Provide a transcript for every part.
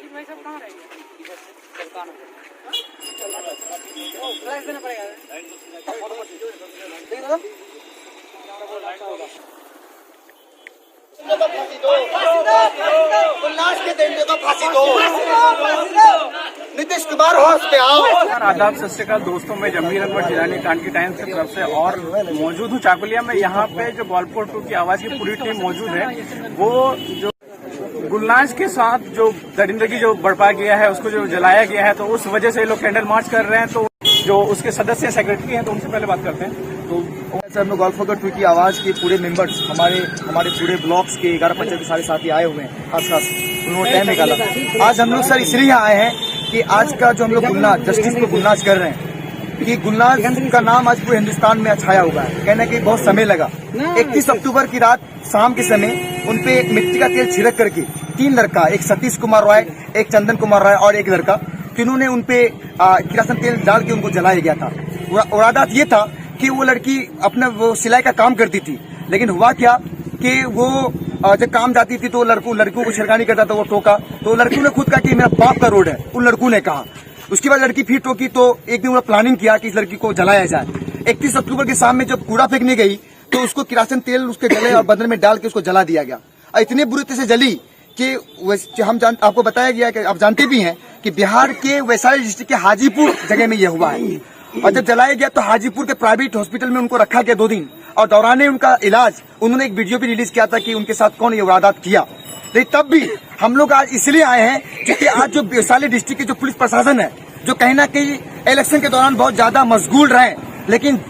भाई सब कहाँ रहेंगे? देना पड़ेगा। नीतीश कुमार हाउस पे आओ। आदाब, सत श्री अकाल दोस्तों, मैं जमीर अकबर जिलानी कांटी टाइम्स की तरफ से और मौजूद हूँ चाकुलिया में। यहाँ पे जो गोलपुर 2 की आवाज की पूरी टीम मौजूद है। वो जो गुलनाज के साथ जो दरिंदगी जो बरपा गया है, उसको जो जलाया गया है, तो उस वजह से लोग कैंडल मार्च कर रहे हैं। तो जो उसके सदस्य सेक्रेटरी हैं, तो उनसे पहले बात करते हैं। तो सर, में गोलपुर 2 की आवाज के पूरे मेंबर्स हमारे पूरे ब्लॉक्स के 11 पंचायत के सारे साथी आए हुए हैं। खास उन्होंने टाइम निकाला। आज हम लोग सर इसलिए आए हैं कि आज का जो हम लोग गुलनाज जस्टिस को गुलनाज कर रहे हैं, कि गुलनाज का नाम आज पूरे हिंदुस्तान में छाया हुआ है। कहने के बहुत समय लगा। 31 अक्टूबर की रात शाम के समय उनपे एक मिट्टी का तेल छिड़क करके 3 लड़का, एक सतीश कुमार रॉय, एक चंदन कुमार रॉय और एक लड़का, जिन्होंने उनपे किरासन तेल डाल के उनको जलाया गया था। वारदात ये था कि वो लड़की अपना वो सिलाई का काम करती थी, लेकिन हुआ क्या कि वो जब काम जाती थी तो लड़कों को छिड़कानी करता था, वो टोका। तो लड़कियों ने खुद कहा कि मेरा बाप का रोड है, उन लड़कों ने कहा। उसके बाद लड़की फिर टोकी, तो एक दिन उन्होंने प्लानिंग किया कि इस लड़की को जलाया जाए। 31 अक्टूबर की शाम में जब कूड़ा फेंकने गई तो उसको किरासन तेल उसके गले और बदन में डाल के उसको जला दिया गया। और इतनी बुरी तरह से जली कि आपको बताया गया कि आप जानते भी हैं कि बिहार के वैशाली डिस्ट्रिक्ट के हाजीपुर जगह में यह हुआ है। और जब जलाया गया तो हाजीपुर के प्राइवेट हॉस्पिटल में उनको रखा गया 2 दिन, और दौरान उनका इलाज उन्होंने एक वीडियो भी रिलीज किया था कि उनके साथ कौन ये वारदात किया। लेकिन तब भी हम लोग आज इसलिए आए हैं क्योंकि आज जो वैशाली डिस्ट्रिक्ट के जो पुलिस प्रशासन है, जो कहीं ना कहीं इलेक्शन के दौरान बहुत ज्यादा मशगूल रहे, लेकिन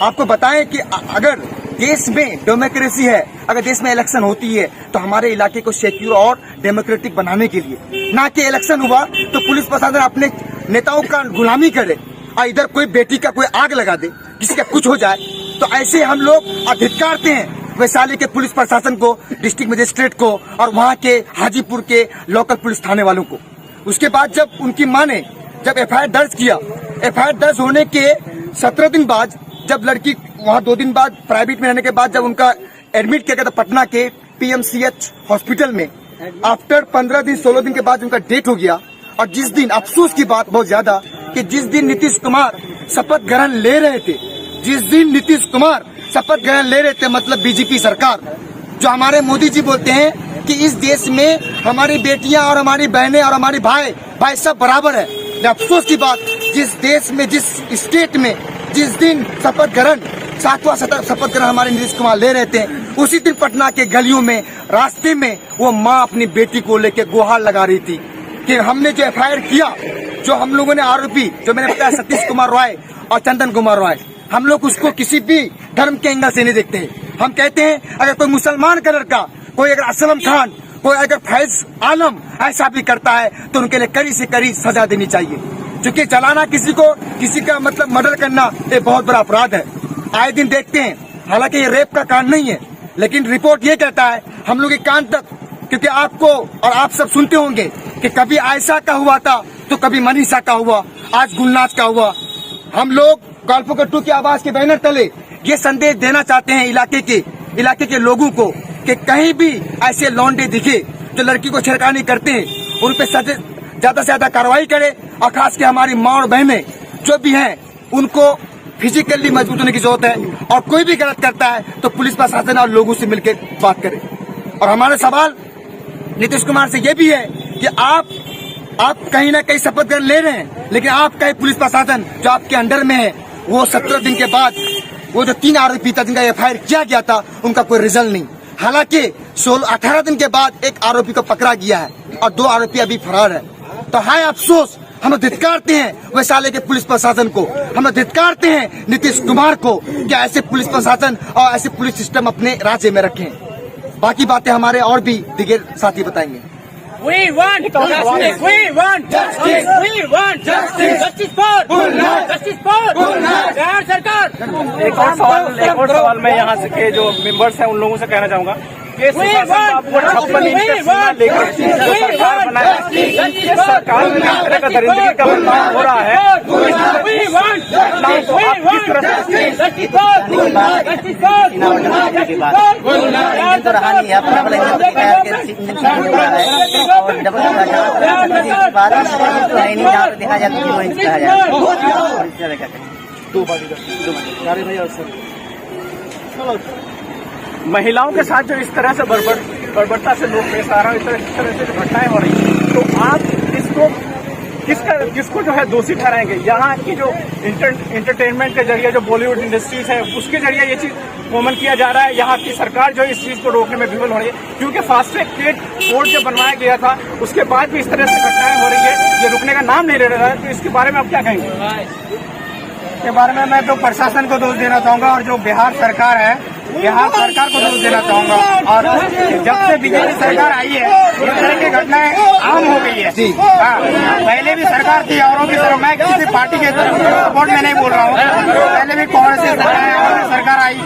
आपको बताएं कि अगर देश में डेमोक्रेसी है, अगर देश में इलेक्शन होती है तो हमारे इलाके को सिक्योर और डेमोक्रेटिक बनाने के लिए, ना कि इलेक्शन हुआ तो पुलिस प्रशासन अपने नेताओं का गुलामी करे और इधर कोई बेटी का कोई आग लगा दे, किसी का कुछ हो जाए। तो ऐसे हम लोग धिक्कारते हैं वैशाली के पुलिस प्रशासन को, डिस्ट्रिक्ट मजिस्ट्रेट को और वहाँ के हाजीपुर के लोकल पुलिस थाने वालों को। उसके बाद जब उनकी मां ने जब FIR दर्ज किया, FIR दर्ज होने के 17 दिन बाद, जब लड़की वहाँ 2 दिन बाद प्राइवेट में रहने के बाद जब उनका एडमिट किया गया था पटना के PMCH हॉस्पिटल में, आफ्टर 15 दिन 16 दिन के बाद उनका डेथ हो गया। और जिस दिन, अफसोस की बात बहुत ज्यादा, कि जिस दिन नीतीश कुमार शपथ ग्रहण ले रहे थे, जिस दिन नीतीश कुमार शपथ ग्रहण ले रहे थे, मतलब बीजेपी सरकार, जो हमारे मोदी जी बोलते हैं कि इस देश में हमारी बेटियां और हमारी बहनें और हमारे भाई सब बराबर है। अफसोस की बात, जिस देश में, जिस स्टेट में जिस दिन शपथ ग्रहण 7वां शपथ ग्रहण हमारे नीतीश कुमार ले रहे थे, उसी दिन पटना के गलियों में, रास्ते में वो माँ अपनी बेटी को लेकर गुहार लगा रही थी कि हमने जो FIR किया, जो हम लोगों ने आरोपी, जो मैंने बताया सतीश कुमार रॉय और चंदन कुमार रॉय, हम लोग उसको किसी भी धर्म के एंगल से नहीं देखते हैं। हम कहते हैं अगर कोई मुसलमान का लड़का, कोई अगर असलम खान, कोई अगर फैज आलम ऐसा भी करता है तो उनके लिए कड़ी से कड़ी सजा देनी चाहिए। क्योंकि जलाना किसी का मतलब मर्डर करना ये बहुत बड़ा अपराध है। आए दिन देखते हैं, हालांकि ये रेप का कांड नहीं है, लेकिन रिपोर्ट ये कहता है हम लोग एक कांड तक, क्योंकि आपको और आप सब सुनते होंगे कि कभी आयशा का हुआ था तो कभी मनीषा का हुआ, आज गुलनाज का हुआ। हम लोग गोलपुर 2 की आवाज के बैनर तले ये संदेश देना चाहते हैं इलाके के लोगों को कि कहीं भी ऐसे लौंडे दिखे जो लड़की को छेड़खानी करते हैं, उन पे ज्यादा से ज्यादा कार्रवाई करे। और खास के हमारी माँ और बहनें जो भी हैं, उनको फिजिकली मजबूत होने की जरूरत है। और कोई भी गलत करता है तो पुलिस प्रशासन और लोगों से मिलकर बात करे। और हमारा सवाल नीतीश कुमार से ये भी है कि आप कहीं ना कहीं शपथ ग्रहण ले रहे हैं, लेकिन आपका पुलिस प्रशासन जो आपके अंडर में है, वो 17 दिन के बाद वो जो 3 आरोपी था जिनका FIR किया गया था, उनका कोई रिजल्ट नहीं। हालांकि 18 दिन के बाद एक आरोपी को पकड़ा गया है और 2 आरोपी अभी फरार है। तो हाय अफसोस, हम धिक्कारते हैं वैशाली के पुलिस प्रशासन को, हम धिक्कारते हैं नीतीश कुमार को कि ऐसे पुलिस प्रशासन और ऐसे पुलिस सिस्टम अपने राज्य में रखें। बाकी बातें हमारे और भी दिग्गज साथी बताएंगे। We want justice. We want justice. We want justice. Justice for Gulnaz. Justice for Gulnaz. Bihar सरकार। एक और सवाल मैं यहाँ से के जो मेंबर्स हैं उन लोगों से कहना चाहूंगा के सुशासन बाबू को 56 इंच का सीना लेकर सरकार बनाया, इनके सरकार में इस तरह का दरिंदगी का बर्ताव हो रहा है, तो इस घटनाओं को आप किस तरह से तो रहानी है अपना बड़े और डबल बात तो है नहीं, जहाँ देखा जाए तो 2 इंच कहा जाए। महिलाओं के साथ जो इस तरह से बर्बरता से लोग पेश आ रहे हैं, इस तरह से जो घटनाएं हो रही हैं, तो आप इसको किसको जो है दोषी ठहराएंगे? यहाँ की जो इंटरटेनमेंट के जरिए जो बॉलीवुड इंडस्ट्रीज है उसके जरिए ये चीज कॉमन किया जा रहा है। यहाँ की सरकार जो इस चीज को रोकने में विफल हो रही है, क्योंकि फास्ट ट्रैक कोर्ट जो बनवाया गया था उसके बाद भी इस तरह से घटनाएं हो रही है, ये रुकने का नाम नहीं ले रहा है। तो इसके बारे में आप क्या कहेंगे? के बारे में मैं तो प्रशासन को दोष देना चाहूंगा और जो बिहार सरकार है, बिहार सरकार को दोष देना चाहूंगा। और जब से बीजेपी सरकार आई है इस तरह की घटनाएं आम हो गई है। हाँ, पहले भी सरकार थी औरों की तरफ, मैं किसी पार्टी के सपोर्ट में नहीं बोल रहा हूँ, पहले भी कांग्रेस की सरकार आई,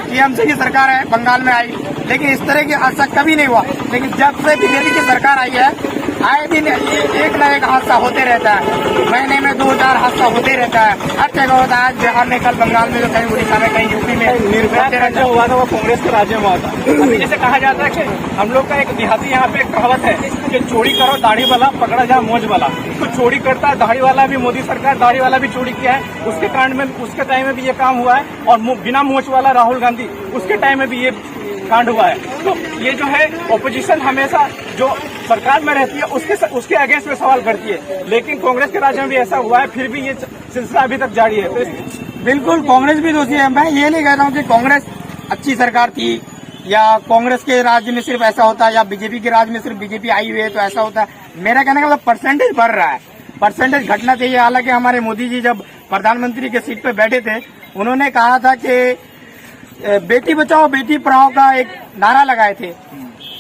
टीएमसी की सरकार है बंगाल में आई, लेकिन इस तरह की हादसा कभी नहीं हुआ। लेकिन जब से बीजेपी की सरकार आई है आए दिन एक न एक हादसा होते रहता है, महीने में 2-4 हादसा होते रहता है, हर जगह होता है। बिहार में, कल बंगाल में, तो कहीं उड़ीसा में, कहीं यूपी में। निर्भया जो हुआ था वो कांग्रेस के राज्य में हुआ था। अभी जैसे कहा जाता है कि हम लोग का एक देहाती यहाँ पे एक कहावत है कि चोरी करो दाढ़ी वाला, पकड़ा जाए मौज वाला। तो चोरी करता है दाढ़ी वाला भी, मोदी सरकार दाढ़ी वाला भी चोरी किया है, उसके कांड में उसके टाइम में भी ये काम हुआ है। और बिना मूंछ वाला राहुल गांधी, उसके टाइम में भी ये कांड हुआ है। तो ये जो है ऑपोजिशन हमेशा जो सरकार में रहती है उसके अगेंस्ट में सवाल करती है, लेकिन कांग्रेस के राज्य में भी ऐसा हुआ है, फिर भी ये सिलसिला अभी तक जारी है। तो बिल्कुल कांग्रेस भी दोषी है। मैं ये नहीं कहता हूँ कि कांग्रेस अच्छी सरकार थी या कांग्रेस के राज्य में सिर्फ ऐसा होता है या बीजेपी के राज्य में सिर्फ बीजेपी आई हुई है तो ऐसा होता है। मेरा कहने का मतलब परसेंटेज बढ़ रहा है, परसेंटेज घटना चाहिए। हालांकि हमारे मोदी जी जब प्रधानमंत्री के सीट पे बैठे थे उन्होंने कहा था कि बेटी बचाओ बेटी पढ़ाओ का एक नारा लगाए थे,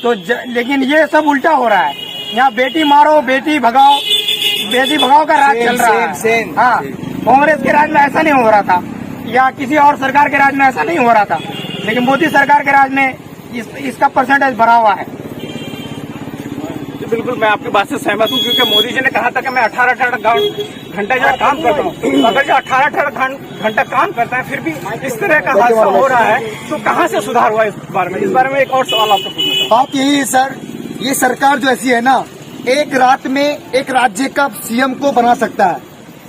तो लेकिन ये सब उल्टा हो रहा है। यहाँ बेटी मारो बेटी भगाओ का राज चल रहा है। हाँ, कांग्रेस के राज में ऐसा नहीं हो रहा था या किसी और सरकार के राज में ऐसा नहीं हो रहा था, लेकिन मोदी सरकार के राज में इसका परसेंटेज बढ़ा हुआ है। बिल्कुल मैं आपकी बात से सहमत हूँ, क्योंकि मोदी जी ने कहा था कि मैं 18-18 घंटा जो काम करता हूँ। अगर जो 18-18 घंटा काम करता है फिर भी इस तरह का हादसा हो रहा है, तो कहाँ से सुधार हुआ? इस बारे में एक और सवाल आपसे पूछना। बात यही है सर, ये सरकार जो ऐसी है ना, एक रात में एक राज्य का सीएम को बना सकता है।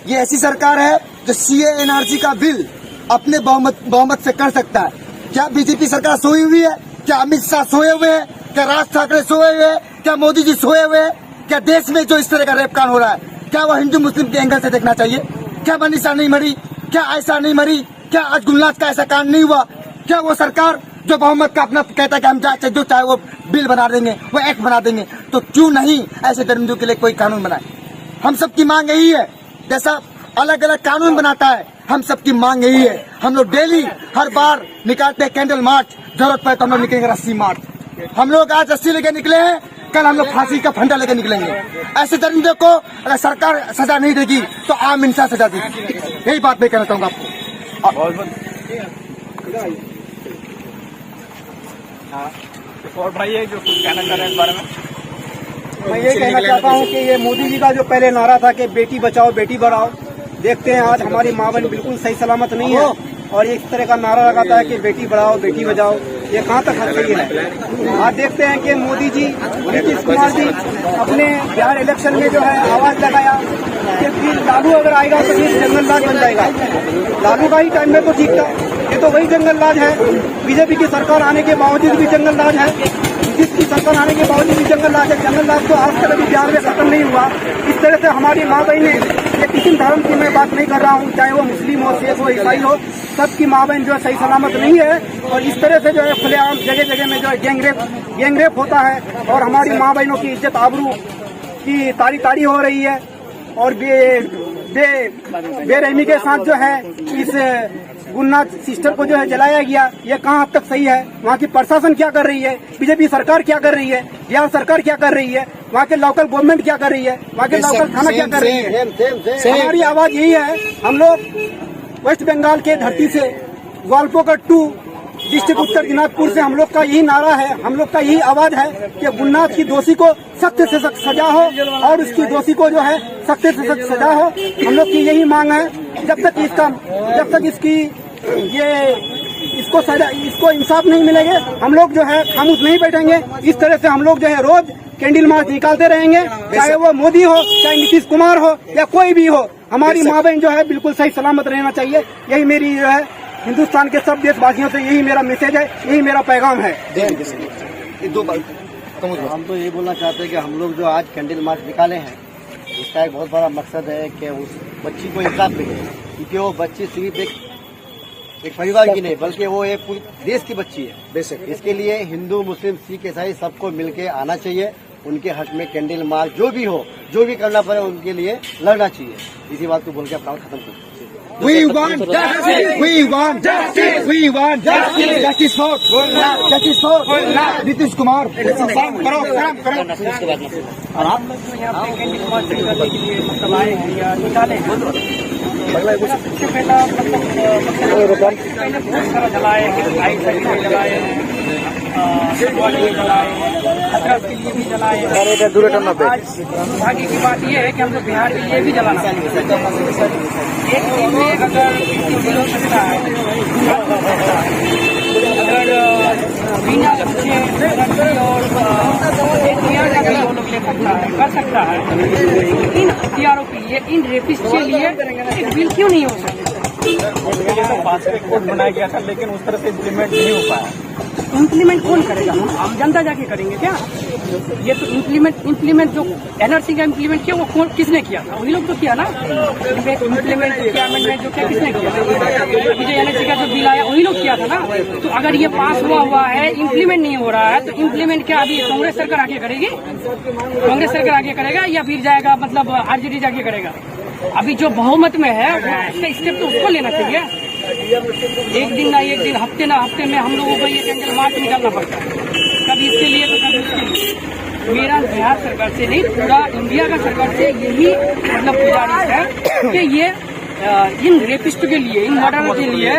ये ऐसी सरकार है जो सीए एनआरसी का बिल अपने बहुमत से कर सकता है। क्या बीजेपी सरकार सोई हुई है? क्या अमित शाह सोए हुए हैं? क्या राज ठाकरे सोए हुए हैं? क्या मोदी जी सोए हुए हैं? क्या देश में जो इस तरह का रेप कांड हो रहा है, क्या वो हिंदू मुस्लिम के एंगल से देखना चाहिए? क्या मनीषा नहीं मरी? क्या आयशा नहीं मरी? क्या आज गुलनाज का ऐसा कांड नहीं हुआ? क्या वो सरकार जो बहुमत का अपना कहता है कि हम जो चाहे वो बिल बना देंगे, वो एक्ट बना देंगे, तो क्यों नहीं ऐसे दरिंदों के लिए कोई कानून बनाए? हम सबकी मांग यही है। जैसा अलग अलग कानून बनाता है, हम सबकी मांग यही है। हम लोग डेली हर बार निकालते हैं कैंडल मार्च, जरूरत पड़े तो हम लोग निकलेंगे रस्सी मार्च। हम लोग आज रस्सी लेके निकले हैं, कल हम लोग फांसी का फंडा लेकर निकलेंगे। ऐसे दरिंदों को अगर सरकार सजा नहीं देगी तो आम इंसान सजा देगी। यही बात मैं कहना चाहूंगा आपको। और भाई ये जो कुछ कहना चाह रहे हैं इस बारे में, मैं ये कहना चाहता हूँ कि ये मोदी जी का जो पहले नारा था कि बेटी बचाओ बेटी बढ़ाओ, देखते हैं आज हमारी माँ बहन बिल्कुल सही सलामत नहीं है और इस तरह का नारा लगाता है कि बेटी बढ़ाओ बेटी बचाओ। ये कहाँ तक सही है? आज देखते हैं कि मोदी जी, नीतीश कुमार जी अपने बिहार इलेक्शन में जो है आवाज लगाया कि फिर लालू अगर आएगा तो ये जंगल राज बन जाएगा। लालू का ही टाइम में तो ठीक था, ये तो वही जंगल राज है। बीजेपी की सरकार आने के बावजूद भी जंगल राज है, जिसकी सरकार आने के बावजूद भी जंगल राज है। जंगल राज तो आज तक अभी बिहार में खत्म नहीं हुआ। इस तरह से हमारी माँ बहनें, ये किसी धर्म की मैं बात नहीं कर रहा हूँ, चाहे वो मुस्लिम हो, सिख हो, ईसाई हो, सबकी माँ बहन जो है सही सलामत नहीं है। और इस तरह से जो है खुलेआम जगह जगह में जो है गैंगरेप होता है और हमारी माँ बहनों की इज्जत आबरू की तारी हो रही है। और बेरहमी के साथ जो है इस गुलनाज सिस्टर को जो है जलाया गया, ये कहाँ हद तक सही है? वहाँ की प्रशासन क्या कर रही है? बीजेपी सरकार क्या कर रही है? बिहार सरकार क्या कर रही है? वहाँ के लोकल गवर्नमेंट क्या कर रही है? वहाँ के लोकल थाना क्या कर रही है? हमारी आवाज यही है। हम लोग वेस्ट बंगाल के धरती से ग्वालपोकर टू डिस्ट्रिक्ट उत्तर दिनाजपुर से हम लोग का यही नारा है, हम लोग का यही आवाज है कि गुलनाज की दोषी को सख्त से सख्त सजा हो और उसकी दोषी को जो है सख्त से सख्त सजा हो। हम लोग की यही मांग है। जब तक इसको इंसाफ नहीं मिलेंगे, हम लोग जो है खामोश नहीं बैठेंगे। इस तरह से हम लोग जो है रोज कैंडल मार्च निकालते रहेंगे, चाहे वो मोदी हो, चाहे नीतीश कुमार हो या कोई भी हो। हमारी माँ बहन जो है बिल्कुल सही सलामत रहना चाहिए। यही मेरी जो है हिंदुस्तान के सब देशवासियों से यही मेरा मैसेज है, यही मेरा पैगाम है। हम तो ये बोलना चाहते हैं कि हम लोग जो आज कैंडल मार्च निकाले हैं, इसका एक बहुत बड़ा मकसद है कि उस बच्ची को इंसाफ मिले, क्योंकि वो बच्ची सिर्फ एक परिवार की नहीं बल्कि वो एक पूरे देश की बच्ची है। बेशक इसके लिए हिंदू, मुस्लिम, सिख, ईसाई सबको मिलके आना चाहिए। उनके हक में कैंडल मार्च जो भी हो, जो भी करना पड़े उनके लिए लड़ना चाहिए। इसी बात को बोल के अपना खत्म करते हैं। We want justice. We want justice. We want justice. Justice for Nitish Kumar. करो। और आप लोग जो यहाँ पे कैंडल मार्च करने के लिए मतलब आए हैं या निकाले हैं, सबसे पहला पहले बहुत सारा जलाए हैं, लाइट सर्टिफिकेट जलाए हैं, शिववाड़ी में जलाए हैं, हथरस के लिए भी जलाए हैं। आज दुर्भाग्य की बात यह है कि हम लोग बिहार के लिए भी जलाना एक चीज में अगर किसी हो सकता है, अगर बिना पूछे और हथियार का भी वो लोग ले सकता है, कर सकता है, इन हथियारों के लिए, इन रेपिस्ट के लिए एक बिल क्यों नहीं हो सकता? तो बास्केट कोड बनाया गया था, लेकिन उस तरह से इम्प्लीमेंट नहीं हो पाया। इम्प्लीमेंट कौन करेगा? हम आम जनता जाके करेंगे क्या? ये तो इम्प्लीमेंट जो एनआरसी का इम्प्लीमेंट किया वो किसने किया था? वही लोग तो किया ना। इम्प्लीमेंट किया, अमेंडमेंट जो किया किसने किया था? मुझे एनआरसी का जो बिल आया वही लोग किया था ना। तो अगर ये पास हुआ है, इम्प्लीमेंट नहीं हो रहा है, तो इम्प्लीमेंट क्या अभी कांग्रेस सरकार आगे करेगी? कांग्रेस सरकार आगे करेगा या फिर जाएगा मतलब आरजेडी जाके करेगा? अभी जो बहुमत में है उसका स्टेप तो उसको लेना चाहिए। एक दिन ना एक दिन, हफ्ते ना हफ्ते में हम लोगों को ये कैंडल मार्च निकालना पड़ता है, कभी इसके लिए तो कभी उसके लिए। मेरा बिहार सरकार से नहीं, पूरा इंडिया का सरकार से यही मतलब गुजारिश है कि ये इन रेपिस्ट के लिए, इन मर्डर के लिए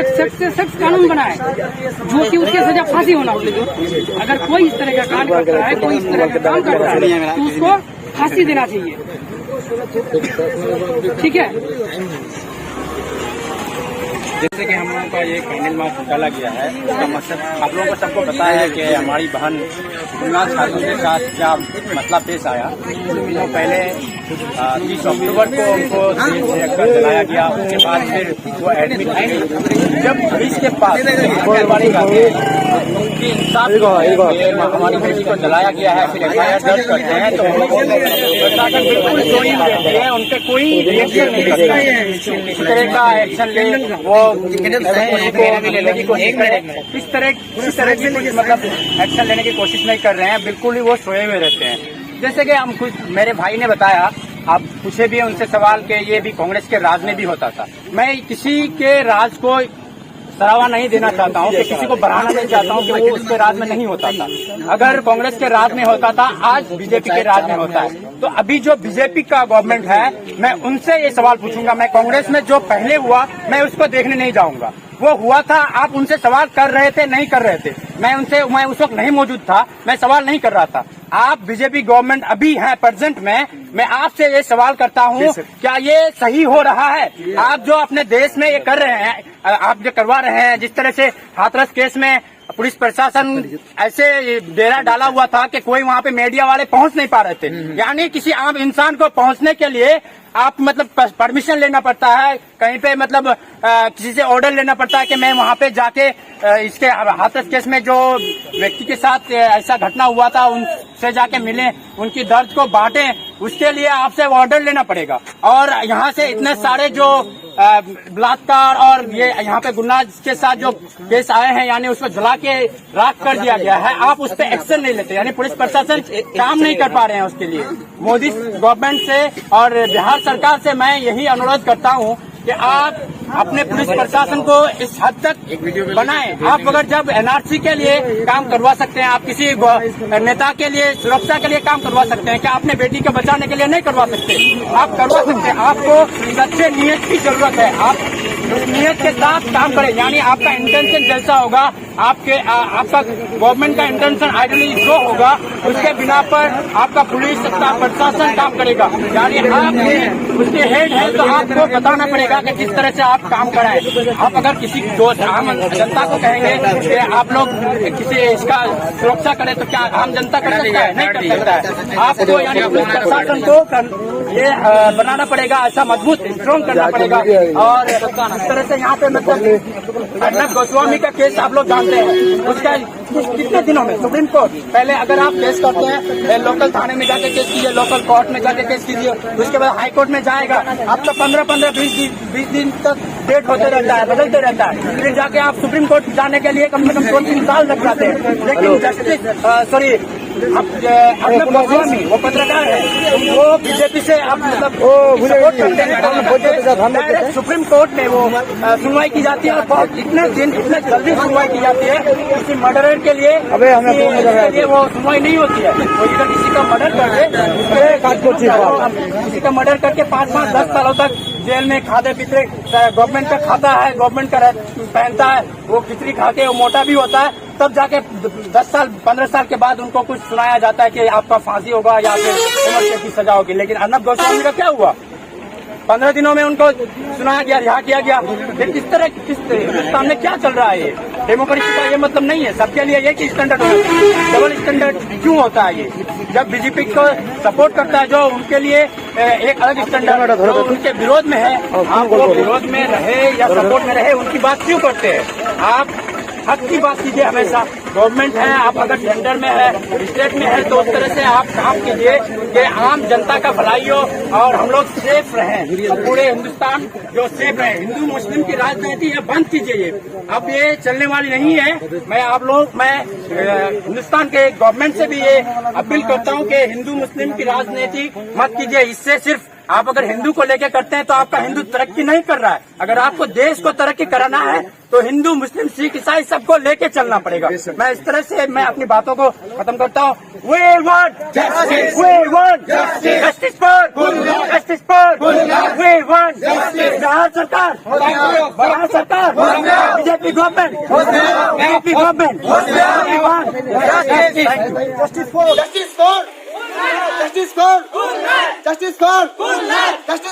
एक सख्त से सख्त कानून बनाए, जो कि उसके सजा फांसी होना चाहिए। अगर कोई इस तरह का काम करता है, कोई इस तरह का काम करता है, तो उसको फांसी देना चाहिए। ठीक है। जैसे कि हम लोगों का ये कैंडल मार्च निकाला गया है, उसका मकसद आप लोगों को सबको पता है कि हमारी बहन गुलनाज खातून के साथ क्या मसला पेश आया। तो पहले 30 अक्टूबर को उनको जेल से रखकर जलाया गया, उसके बाद फिर वो एडमिट की गई। जब पुलिस के पास गोलवाड़ी का उनकी इंसाफ हमारी बेटी को जलाया गया है, फिर एफआईआर दर्ज करते हैं, तो प्रशासन बिल्कुल सोई रहती है, उनके कोई रिएक्शन नहीं करता है। इस तरह का एक्शन ले वो लेने की कोशिश करें, इस तरह की मतलब एक्शन लेने की कोशिश नहीं कर रहे हैं, बिल्कुल ही वो सोए हुए रहते हैं। जैसे कि हम कुछ मेरे भाई ने बताया, आप पूछे भी उनसे सवाल के ये भी कांग्रेस के राज में भी होता था। मैं किसी के राज को सराहना नहीं देना चाहता हूँ, कि किसी को बढ़ाना नहीं चाहता हूँ कि वो उसके राज में नहीं होता था। अगर कांग्रेस के राज में होता था, आज बीजेपी के राज में होता है। तो अभी जो बीजेपी का गवर्नमेंट है, मैं उनसे ये सवाल पूछूंगा। मैं कांग्रेस में जो पहले हुआ मैं उसको देखने नहीं जाऊंगा। वो हुआ था, आप उनसे सवाल कर रहे थे, नहीं कर रहे थे। मैं उस वक्त नहीं मौजूद था, मैं सवाल नहीं कर रहा था। आप बीजेपी गवर्नमेंट अभी है प्रेजेंट में, मैं आपसे ये सवाल करता हूँ, क्या ये सही हो रहा है? आप जो अपने देश में ये कर रहे हैं, आप जो करवा रहे हैं, जिस तरह से हाथरस केस में पुलिस प्रशासन ऐसे डेरा डाला हुआ था कि कोई वहाँ पे मीडिया वाले पहुँच नहीं पा रहे थे। यानी किसी आम इंसान को पहुँचने के लिए आप मतलब परमिशन लेना पड़ता है, कहीं पे मतलब किसी से ऑर्डर लेना पड़ता है कि मैं वहाँ पे जाके इसके हाथरस केस में जो व्यक्ति के साथ ऐसा घटना हुआ था उनसे जाके मिलें, उनकी दर्द को बांटें, उसके लिए आपसे ऑर्डर लेना पड़ेगा। और यहाँ से इतने सारे जो बलात्कार और ये यहाँ पे गुलनाज के साथ जो केस आए हैं, यानी उसको जला के राख कर दिया गया है, आप उस पर एक्शन नहीं लेते, यानी पुलिस प्रशासन काम नहीं कर पा रहे हैं उसके लिए। मोदी गवर्नमेंट से और बिहार सरकार से मैं यही अनुरोध करता हूँ कि आप अपने पुलिस प्रशासन को इस हद तक बनाएं। आप अगर जब एनआरसी के लिए काम करवा सकते हैं, आप किसी नेता के लिए सुरक्षा के लिए काम करवा सकते हैं, क्या अपने बेटी को बचाने के लिए नहीं करवा सकते? आप करवा सकते हैं। आपको सच्चे नियत की जरूरत है। आप उस नियत के साथ काम करें, यानी आपका इंटेंशन जैसा होगा, आपका गवर्नमेंट का इंटेंशन आइडियली जो होगा, उसके बिना पर आपका पुलिस का प्रशासन काम करेगा। यानी आप उसके हेड है तो आपको बताना पड़ेगा कि किस तरह से आप काम कराएं। आप अगर किसी जो आम जनता को कहेंगे कि आप लोग किसी इसका सुरक्षा करें तो क्या आम जनता कर सकता है? नहीं कर सकता है। आपको यानी पुलिस प्रशासन को ये बनाना पड़ेगा, ऐसा मजबूत स्ट्रॉन्ग करना पड़ेगा। और इस तरह से यहाँ पे मतलब अर्नब गोस्वामी का केस आप लोग जानते हैं, उसका कितने दिनों में सुप्रीम कोर्ट, पहले अगर आप केस करते हैं लोकल थाने में जाके केस कीजिए, लोकल कोर्ट में जाके केस कीजिए, उसके बाद हाई कोर्ट में जाएगा, आपका 15-20 दिन तक डेट होते रहता है, बदलते रहता है। फिर जाके आप सुप्रीम कोर्ट जाने के लिए कम से कम 2-3 साल लग जाते हैं। लेकिन जस्टिस अर्नब गोस्वामी वो पत्रकार है, वो बीजेपी से आप मतलब सपोर्ट करते हैं। सुप्रीम कोर्ट में वो सुनवाई की जाती है और बहुत इतने जल्दी सुनवाई की जाती है। किसी मर्डरर के लिए वो सुनवाई नहीं होती है। वो इधर किसी का मर्डर किसी का मर्डर करके 5-10 सालों तक जेल में खाते पीते, गवर्नमेंट का खाता है, गवर्नमेंट का पहनता है, वो खिचड़ी खा के वो मोटा भी होता है, तब जाके 10 साल 15 साल के बाद उनको कुछ सुनाया जाता है कि आपका फांसी होगा या फिर उम्र कैद की सजा होगी। लेकिन अर्नब गोस्वामी का क्या हुआ? 15 दिनों में उनको सुनाया गया, रिहा किया गया। ये किस हिंदुस्तान में क्या चल रहा है? ये डेमोक्रेसी का ये मतलब नहीं है। सबके लिए एक ही स्टैंडर्ड होना चाहिए। डबल स्टैंडर्ड क्यों होता है? ये जब बीजेपी को सपोर्ट करता है जो उनके लिए एक अलग स्टैंडर्ड, जो उनके विरोध में है, आप वो विरोध में रहे या सपोर्ट में रहे, उनकी बात क्यों करते हैं? आप हक की बात कीजिए हमेशा। गवर्नमेंट है, आप अगर टेंडर में है, स्टेट में है, तो उस तरह से आप काम कीजिए कि आम जनता का भलाई हो और हम लोग सेफ रहें, पूरे हिंदुस्तान जो सेफ रहे। हिंदू मुस्लिम की राजनीति ये बंद कीजिए, ये अब ये चलने वाली नहीं है। मैं हिंदुस्तान के गवर्नमेंट से भी ये अपील करता हूँ कि हिंदू मुस्लिम की राजनीति मत कीजिए। इससे सिर्फ आप अगर हिंदू को लेकर करते हैं तो आपका हिंदू तरक्की नहीं कर रहा है। अगर आपको देश को तरक्की कराना है तो हिंदू मुस्लिम सिख ईसाई सबको लेके चलना पड़ेगा। मैं इस तरह से मैं अपनी बातों को खत्म करता हूँ। We want justice. We want justice. Justice for justice for we want justice. Bihar सरकार, बिहार सरकार, BJP government, BJP government, we want justice. Justice for justice for justice for justice for justice